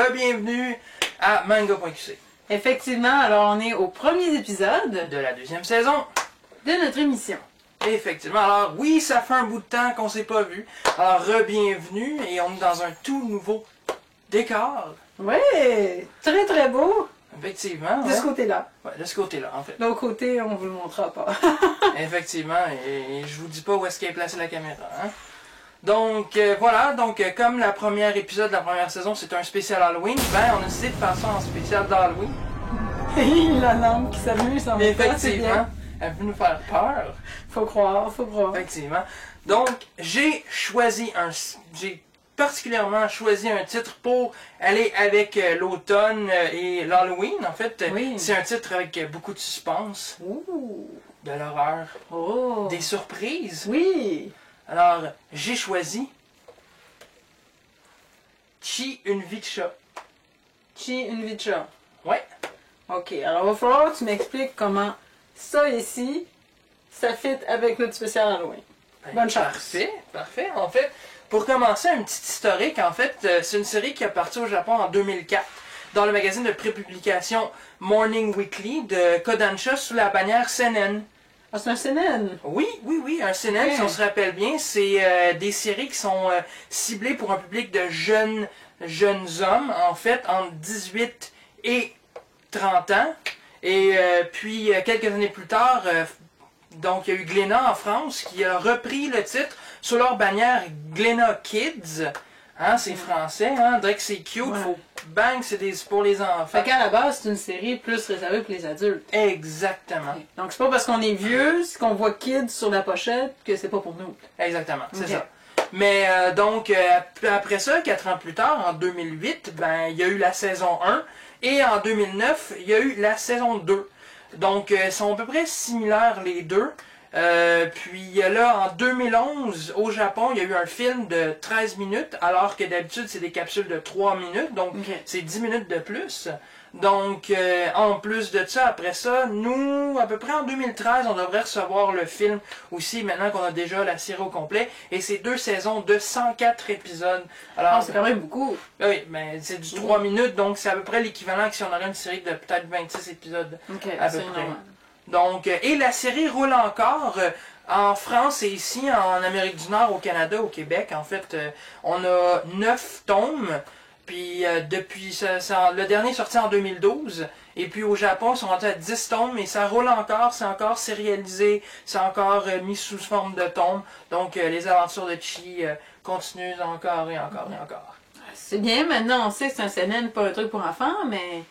re-bienvenue à Manga.qc. Effectivement, alors on est au premier épisode De la deuxième saison de notre émission. Effectivement, alors oui, ça fait un bout de temps qu'on s'est pas vu. Alors re-bienvenue et on est dans un tout nouveau décor. Ouais, très très beau. Effectivement. De ce côté-là. Ouais, de ce côté-là, en fait. L'autre côté, on vous le montrera pas. Effectivement, et je vous dis pas où est-ce qu'est placée la caméra. Hein? Donc voilà, comme la première épisode de la première saison c'est un spécial Halloween, ben on a décidé de faire ça en spécial d'Halloween. La langue qui s'amuse en même temps, c'est bien. Elle veut nous faire peur. Faut croire, faut croire. Effectivement. Donc j'ai particulièrement choisi un titre pour aller avec l'automne et l'Halloween. En fait, Oui. c'est un titre avec beaucoup de suspense, Ouh. de l'horreur, Oh. des surprises. Oui. Alors, j'ai choisi Chi, une vie de chat. Chi, une vie de chat. Ouais. Ok, alors il va falloir que tu m'expliques comment ça ici, ça fit avec notre spécial Halloween. Bonne chance. Parfait, parfait. En fait, pour commencer, un petit historique. En fait, c'est une série qui est partie au Japon en 2004 dans le magazine de prépublication Morning Weekly de Kodansha sous la bannière Seinen. Ah, c'est un CNN. Oui, un seinen, Okay. si on se rappelle bien, c'est des séries qui sont ciblées pour un public de jeunes hommes, en fait, entre 18 et 30 ans. Et puis, quelques années plus tard, donc il y a eu Glénat en France qui a repris le titre sous leur bannière Glénat Kids. Hein, c'est français, hein, on dirait que c'est cute, Ouais. faut bang, c'est pour les enfants. Fait qu'à la base, c'est une série plus réservée pour les adultes. Exactement. Donc c'est pas parce qu'on est vieux, c'est qu'on voit Kids sur la pochette, que c'est pas pour nous. Exactement, c'est Ok. ça. Mais après ça, 4 ans plus tard, en 2008, ben il y a eu la saison 1 et en 2009, il y a eu la saison 2. Donc ils sont à peu près similaires les deux. Puis là, en 2011, au Japon, il y a eu un film de 13 minutes, alors que d'habitude, c'est des capsules de 3 minutes, donc Ok. c'est 10 minutes de plus. Donc, en plus de ça, après ça, nous, à peu près en 2013, on devrait recevoir le film aussi, maintenant qu'on a déjà la série au complet, et c'est 2 saisons de 104 épisodes. Alors, Ah, c'est quand même beaucoup. oui, mais c'est du 3 minutes, donc c'est à peu près l'équivalent que si on aurait une série de peut-être 26 épisodes. Ok, À peu c'est près. normal. Donc, et la série roule encore en France et ici, en Amérique du Nord, au Canada, au Québec. En fait, on a 9 tomes. Puis depuis le dernier est sorti en 2012. Et puis au Japon, ils sont rendus à 10 tomes et ça roule encore, c'est encore sérialisé, c'est encore mis sous forme de tomes. Donc les aventures de Chi continuent encore et encore et encore. C'est bien, maintenant on sait que c'est un CNN, pas un truc pour enfants, mais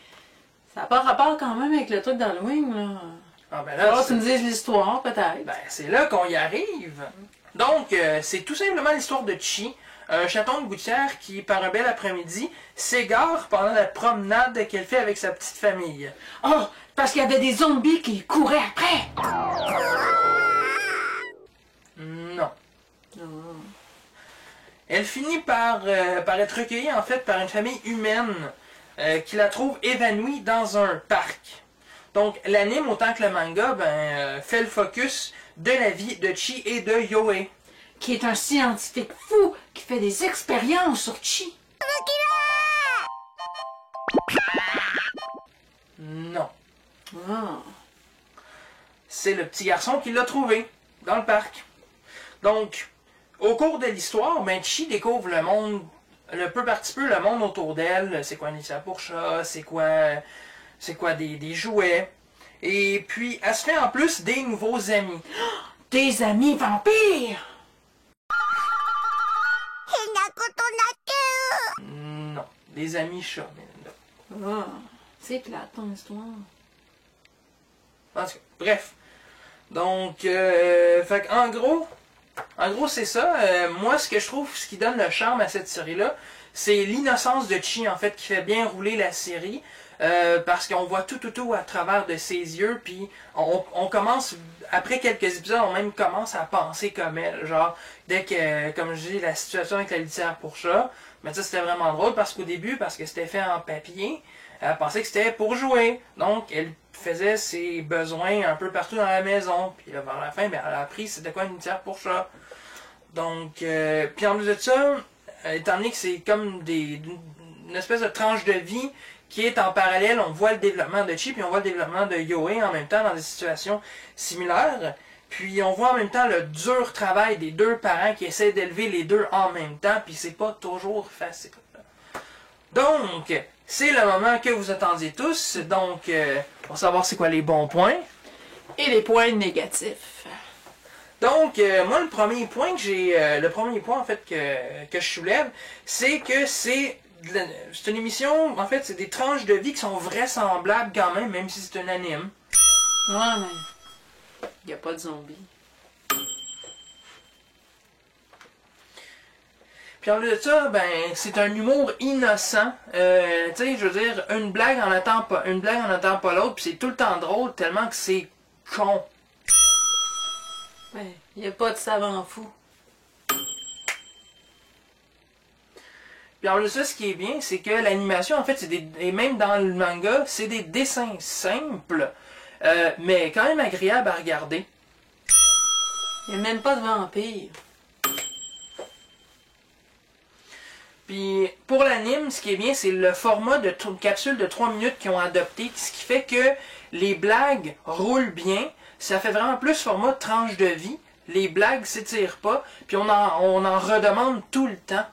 ça n'a pas rapport quand même avec le truc d'Halloween, là. Ah ben Alors là, tu me dises l'histoire, peut-être. ben, c'est là qu'on y arrive. Donc, c'est tout simplement l'histoire de Chi, un chaton de gouttière qui, par un bel après-midi, s'égare pendant la promenade qu'elle fait avec sa petite famille. Oh, parce qu'il y avait des zombies qui couraient après. Non. Elle finit par être recueillie, en fait, par une famille humaine qui la trouve évanouie dans un parc. Donc, l'anime, autant que le manga, fait le focus de la vie de Chi et de Yoe. Qui est un scientifique fou qui fait des expériences sur Chi. Non. Ah. C'est le petit garçon qui l'a trouvé dans le parc. Donc, au cours de l'histoire, Chi découvre le monde, peu par petit peu le monde autour d'elle. C'est quoi une litière pour chat, c'est quoi des jouets. Et puis, elle se fait en plus des nouveaux amis. Des amis vampires. Non, des amis chats. Ah, c'est plate ton histoire. En tout cas, bref. Donc, en gros, c'est ça. Moi, ce que je trouve, ce qui donne le charme à cette série-là, c'est l'innocence de Chi, en fait, qui fait bien rouler la série. Parce qu'on voit tout à travers de ses yeux, puis on commence, après quelques épisodes, on même commence à penser comme elle. Genre, dès que, comme je dis, la situation avec la litière pour chat, mais ça c'était vraiment drôle parce qu'au début, parce que c'était fait en papier, elle pensait que c'était pour jouer. Donc, elle faisait ses besoins un peu partout dans la maison. Puis là, vers la fin, elle a appris c'était quoi une litière pour chat. Donc, puis en plus de ça, étant donné que c'est comme une espèce de tranche de vie qui est en parallèle. On voit le développement de Chi, puis on voit le développement de Yohei en même temps dans des situations similaires. Puis on voit en même temps le dur travail des deux parents qui essaient d'élever les deux en même temps, puis c'est pas toujours facile. Donc, c'est le moment que vous attendiez tous. Donc, pour savoir c'est quoi les bons points. Et les points négatifs. Donc, moi, le premier point en fait que je soulève, c'est que c'est une émission, en fait, c'est des tranches de vie qui sont vraisemblables quand même si c'est un anime. Ouais, mais il n'y a pas de zombies. Puis en plus de ça, ben, c'est un humour innocent. Tu sais, je veux dire, une blague en attend pas l'autre, puis c'est tout le temps drôle, tellement que c'est con. Ouais, il n'y a pas de savant fou. Puis en plus de ça, ce qui est bien, c'est que l'animation, en fait, et même dans le manga, c'est des dessins simples, mais quand même agréables à regarder. Il n'y a même pas de vampire. Puis pour l'anime, ce qui est bien, c'est le format de capsule de 3 minutes qu'ils ont adopté, ce qui fait que les blagues roulent bien. Ça fait vraiment plus format tranche de vie. Les blagues s'étirent pas, puis on en redemande tout le temps.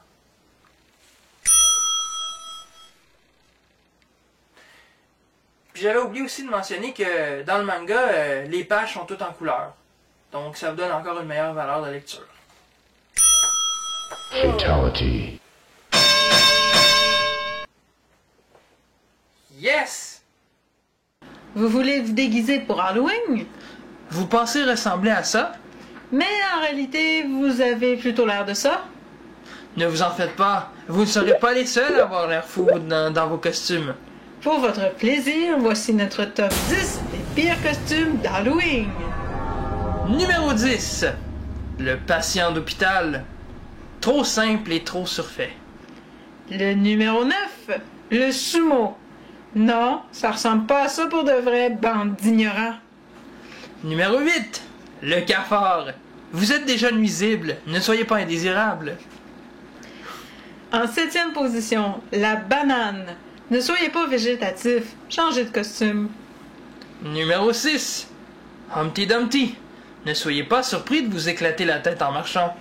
Puis j'avais oublié aussi de mentionner que dans le manga, les pages sont toutes en couleur. Donc ça vous donne encore une meilleure valeur de lecture. Fatality. Yes! Vous voulez vous déguiser pour Halloween? Vous pensez ressembler à ça? Mais en réalité, vous avez plutôt l'air de ça. Ne vous en faites pas. Vous ne serez pas les seuls à avoir l'air fou dans vos costumes. Pour votre plaisir, voici notre top 10 des pires costumes d'Halloween. Numéro 10. Le patient d'hôpital. Trop simple et trop surfait. Le numéro 9. Le sumo. Non, ça ressemble pas à ça pour de vrai, bande d'ignorants. Numéro 8. Le cafard. Vous êtes déjà nuisible. Ne soyez pas indésirable. En 7e position, la banane. Ne soyez pas végétatif, changez de costume. Numéro 6. Humpty Dumpty. Ne soyez pas surpris de vous éclater la tête en marchant.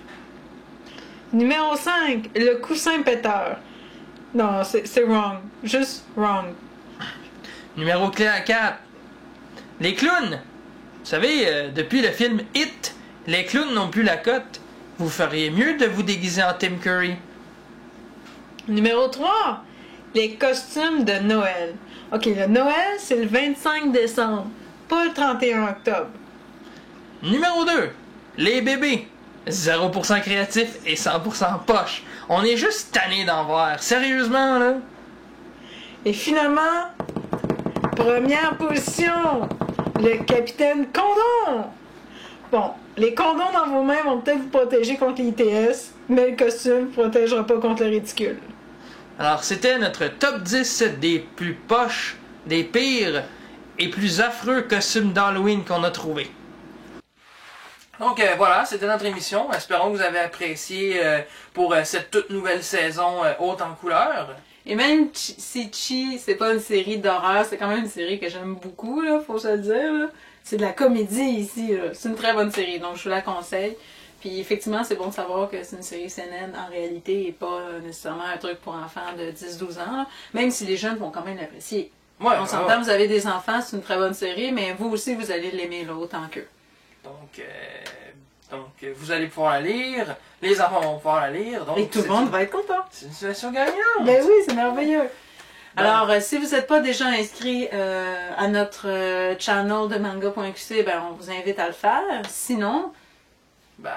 Numéro 5, le coussin péteur. Non, c'est wrong. Juste wrong. Numéro 4. Les clowns. Vous savez, depuis le film Hit, les clowns n'ont plus la cote. Vous feriez mieux de vous déguiser en Tim Curry. Numéro 3, les costumes de Noël. Ok, le Noël, c'est le 25 décembre, pas le 31 octobre. Numéro 2. Les bébés. 0% créatif et 100% poche. On est juste tanné d'en voir. Sérieusement, là. Et finalement, première position, le capitaine Condom. Bon, les condoms dans vos mains vont peut-être vous protéger contre l'ITS, mais le costume ne protégera pas contre le ridicule. Alors, c'était notre top 10 des plus poches, des pires et plus affreux costumes d'Halloween qu'on a trouvés. Donc voilà, c'était notre émission. Espérons que vous avez apprécié pour cette toute nouvelle saison haute en couleurs. Et même si Chi, c'est pas une série d'horreur, c'est quand même une série que j'aime beaucoup, là, faut se le dire. Là. C'est de la comédie ici. Là. C'est une très bonne série, donc je vous la conseille. Puis effectivement, c'est bon de savoir que c'est une série CNN en réalité et pas nécessairement un truc pour enfants de 10-12 ans. Là. Même si les jeunes vont quand même l'apprécier. Ouais, on s'entend, vous avez des enfants, c'est une très bonne série, mais vous aussi, vous allez l'aimer là, autant qu'eux. Donc, vous allez pouvoir la lire, les enfants vont pouvoir la lire. Donc, et tout le monde va être content. C'est une situation gagnante. Ben oui, c'est merveilleux. Alors, si vous n'êtes pas déjà inscrit à notre channel de manga.qc, ben, on vous invite à le faire. Sinon, ben,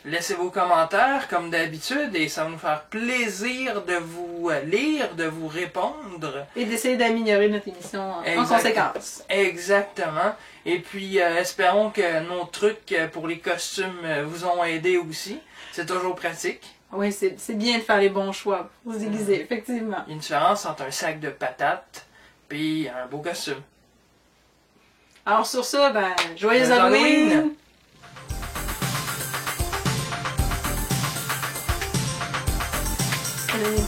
laissez vos commentaires comme d'habitude et ça va nous faire plaisir de vous lire, de vous répondre. Et d'essayer d'améliorer notre émission en conséquence. Exactement. Et puis, espérons que nos trucs pour les costumes vous ont aidé aussi. C'est toujours pratique. Oui, c'est bien de faire les bons choix. Vous déguisez, effectivement. Il y a une différence entre un sac de patates et un beau costume. Alors sur ça, ben, joyeux Halloween! Halloween!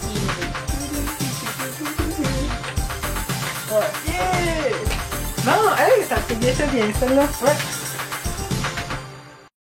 Bon, hey, ça fait bien, celle-là. Ouais.